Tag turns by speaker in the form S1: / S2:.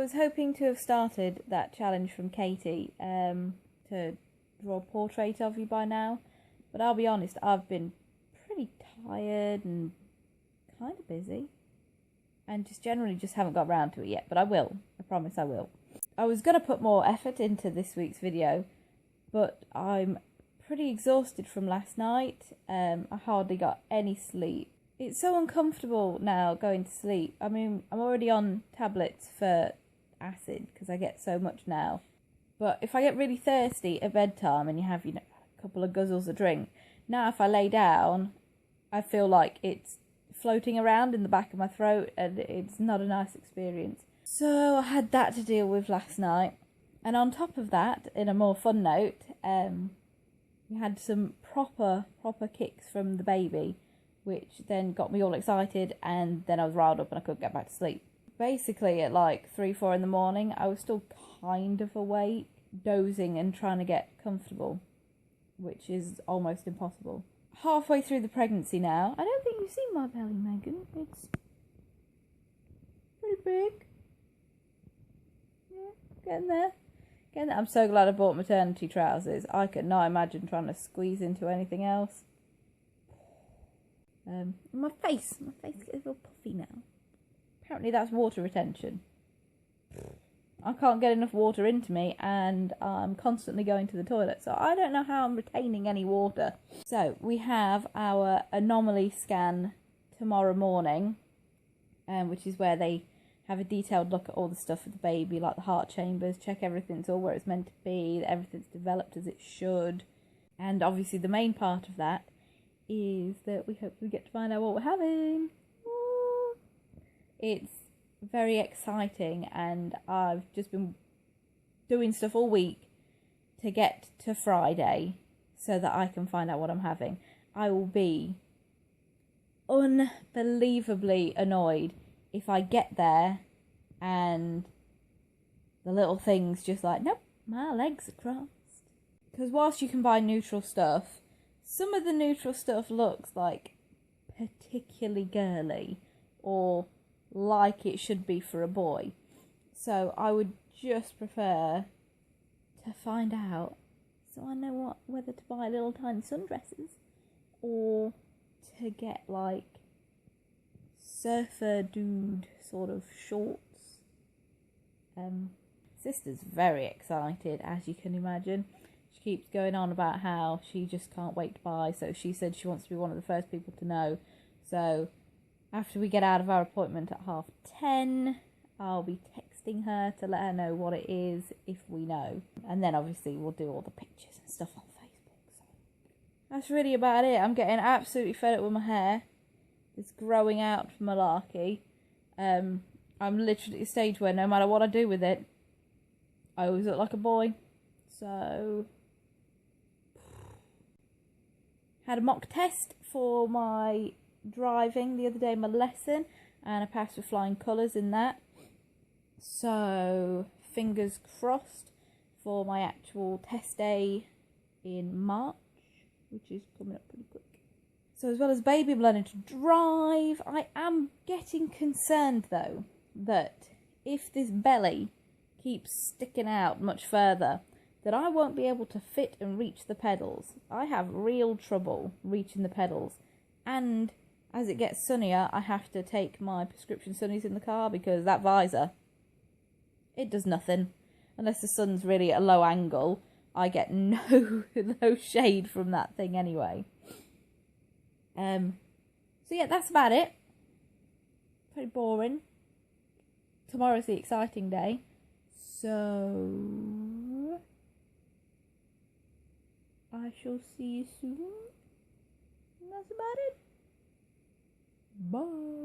S1: was hoping to have started that challenge from Katie to draw a portrait of you by now, but I'll be honest, I've been pretty tired and kind of busy, and just generally just haven't got around to it yet, but I will. I promise I will. I was going to put more effort into this week's video, but I'm pretty exhausted from last night. I hardly got any sleep. It's so uncomfortable now going to sleep. I mean, I'm already on tablets for acid because I get so much now. But if I get really thirsty at bedtime and you have, a couple of guzzles of drink, now if I lay down, I feel like it's floating around in the back of my throat and it's not a nice experience. So I had that to deal with last night. And on top of that, in a more fun note, we had some proper kicks from the baby, which then got me all excited, and then I was riled up and I couldn't get back to sleep. Basically at like 3-4 in the morning, I was still kind of awake, dozing and trying to get comfortable, which is almost impossible. Halfway through the pregnancy now. I don't think you've seen my belly, Megan. It's pretty big. Yeah, getting there. I'm so glad I bought maternity trousers. I could not imagine trying to squeeze into anything else. My face gets a little puffy now. Apparently that's water retention. I can't get enough water into me and I'm constantly going to the toilet, so I don't know how I'm retaining any water. So we have our anomaly scan tomorrow morning, which is where they have a detailed look at all the stuff with the baby, like the heart chambers, check everything's all where it's meant to be, that everything's developed as it should. And obviously the main part of that is that we hopefully get to find out what we're having. Ooh. It's very exciting, and I've just been doing stuff all week to get to Friday so that I can find out what I'm having. I will be unbelievably annoyed if I get there and the little thing's just like, nope, my legs are crossed. Because whilst you can buy neutral stuff, some of the neutral stuff looks like particularly girly or like it should be for a boy. So I would just prefer to find out so I know whether to buy little tiny sundresses or to get like surfer dude sort of shorts. Sister's very excited, as you can imagine. She keeps going on about how she just can't wait to buy, so she said she wants to be one of the first people to know. So after we get out of our appointment at 10:30, I'll be texting her to let her know what it is if we know. And then obviously we'll do all the pictures and stuff on Facebook. So that's really about it. I'm getting absolutely fed up with my hair. It's growing out malarkey. I'm literally at a stage where no matter what I do with it, I always look like a boy. So had a mock test for my driving the other day, my lesson, and I passed with flying colours in that. So fingers crossed for my actual test day in March, which is coming up pretty quick. So as well as baby, I'm learning to drive. I am getting concerned though that if this belly keeps sticking out much further, that I won't be able to fit and reach the pedals. I have real trouble reaching the pedals, and as it gets sunnier, I have to take my prescription sunnies in the car because that visor, it does nothing. Unless the sun's really at a low angle, I get no shade from that thing anyway. So yeah, that's about it. Pretty boring. Tomorrow's the exciting day. So I shall see you soon. And that's about it. Bye.